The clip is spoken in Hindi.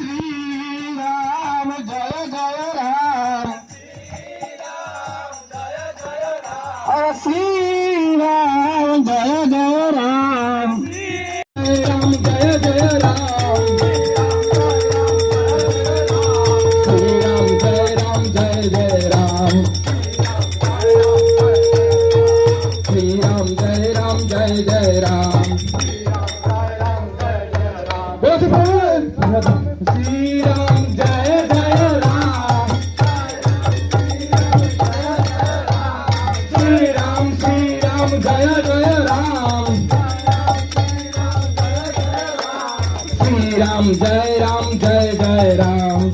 श्रीराम जय जय राम अरे श्रीराम जय जय राम राम जय जय राम श्रीराम जय जय राम श्रीराम जय जय राम श्रीराम जय जय राम श्रीराम जय जय राम श्रीराम जय जय राम